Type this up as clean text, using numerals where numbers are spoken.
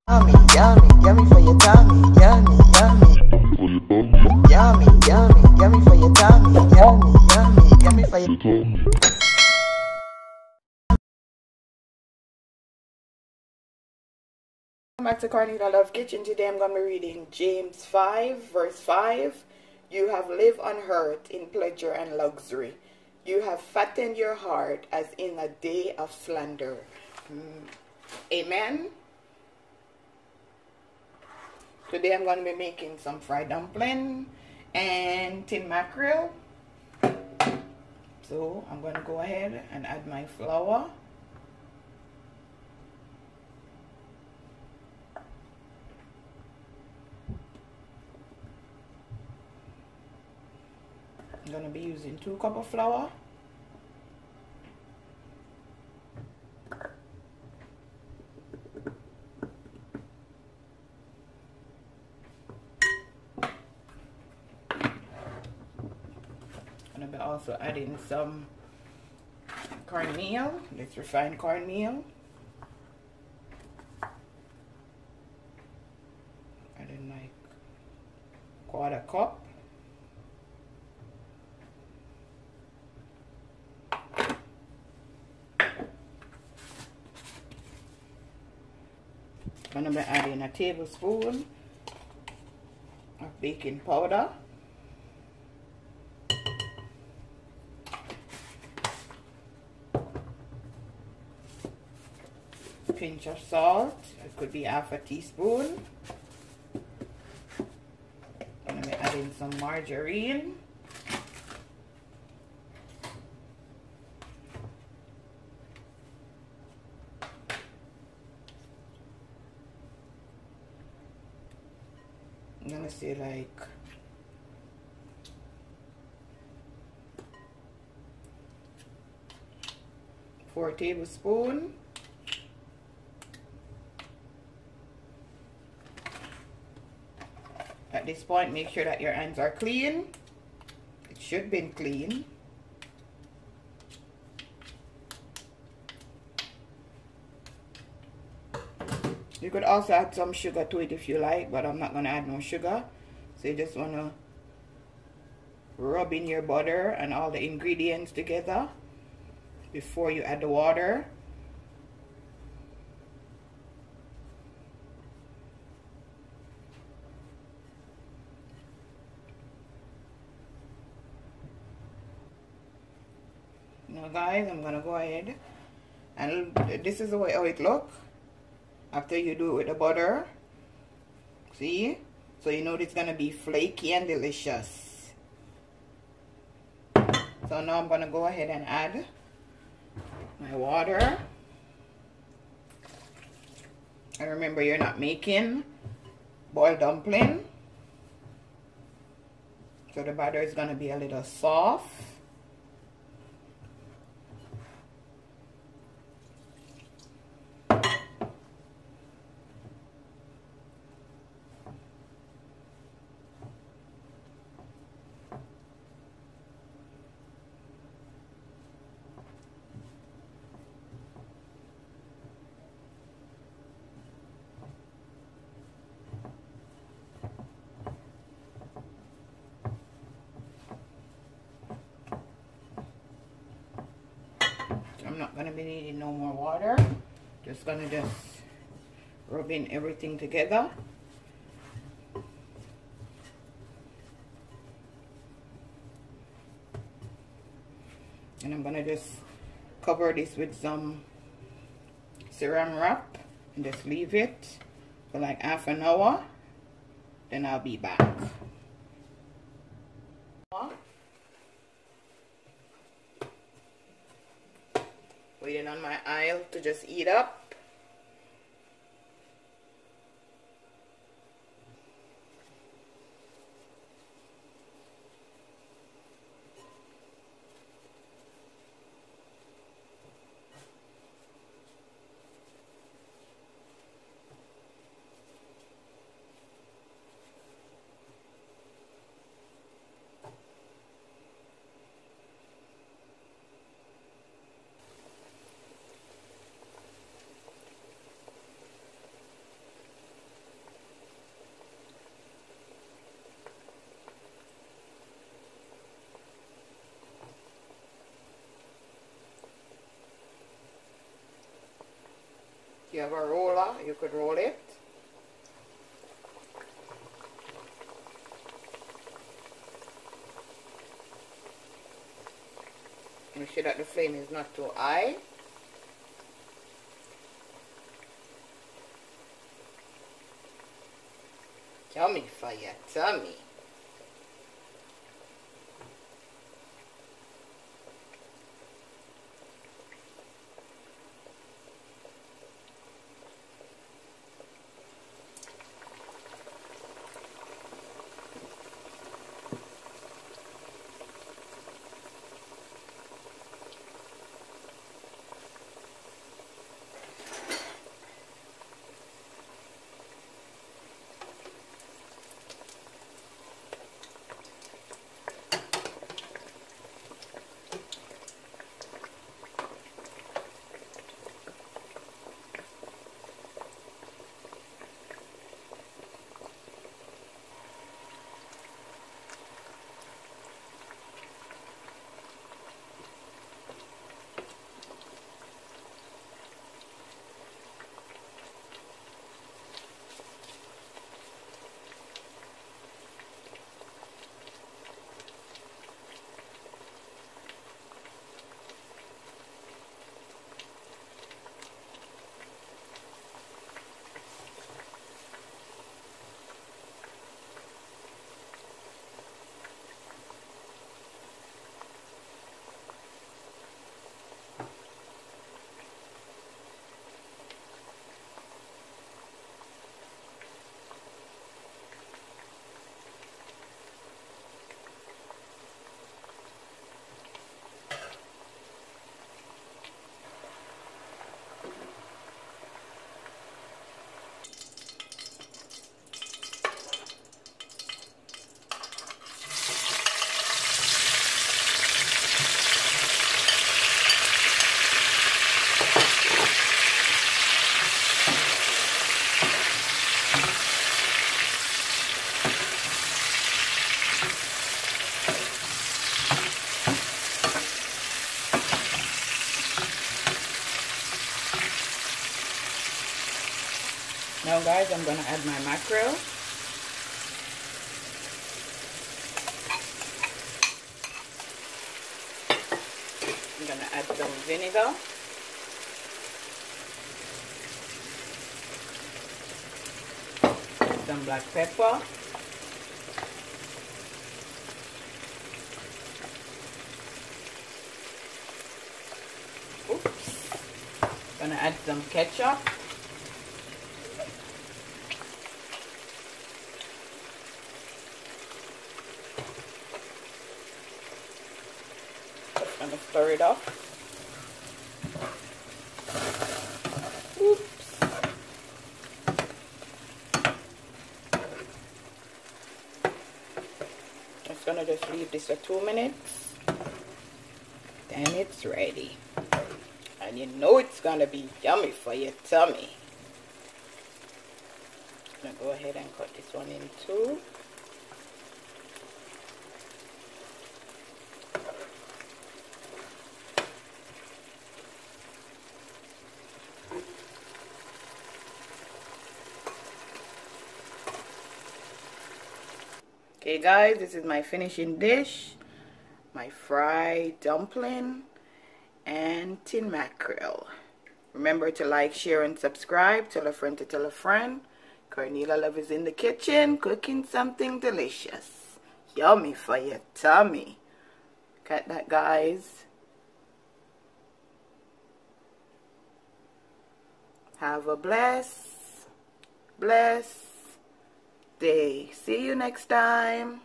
Yummy, yummy, yummy for your tummy. Yummy, yummy. Yummy, yummy, yummy for your tummy. Yummy, yummy, yummy for your tummy. Welcome back to Cornelialove Kitchen. Today I'm going to be reading James 5 verse 5. You have lived unhurt in pleasure and luxury. You have fattened your heart as in a day of slander. Amen. Today I'm going to be making some fried dumpling and tin mackerel. So I'm going to go ahead and add my flour. I'm going to be using 2 cups of flour. I'm going to be also adding some cornmeal, this refined cornmeal. Adding like 1/4 cup. I'm going to be adding a tablespoon of baking powder. Pinch of salt, it could be 1/2 teaspoon. I'm going to be adding some margarine. I'm going to say like 4 tablespoons. At this point, make sure that your hands are clean. It should be clean. You could also add some sugar to it if you like, but I'm not going to add no sugar. So you just want to rub in your butter and all the ingredients together before you add the water. Now guys, I'm gonna go ahead and this is the way how it look after you do it with the butter. See? So you know it's gonna be flaky and delicious. So now I'm gonna go ahead and add my water. And remember, you're not making boiled dumpling, so the batter is gonna be a little soft. I'm not going to be needing no more water. Just going to rub in everything together. And I'm going to just cover this with some saran wrap and just leave it for like 1/2 hour. Then I'll be back. Waiting on my oil to just heat up. If you have a roller, you could roll it. Make sure that the flame is not too high. Yummy for your tummy. Now guys, I'm gonna add my mackerel. I'm gonna add some vinegar. Some black pepper. Oops. Gonna add some ketchup. Gonna stir it up. Oops. Just gonna just leave this for 2 minutes. Then it's ready. And you know it's gonna be yummy for your tummy. I'm gonna go ahead and cut this one in two. Okay guys, this is my finishing dish. My fried dumpling and tin mackerel. Remember to like, share and subscribe. Tell a friend to tell a friend. Cornelialove is in the kitchen cooking something delicious. Yummy for your tummy. Look at that guys. Have a blessed day. See you next time.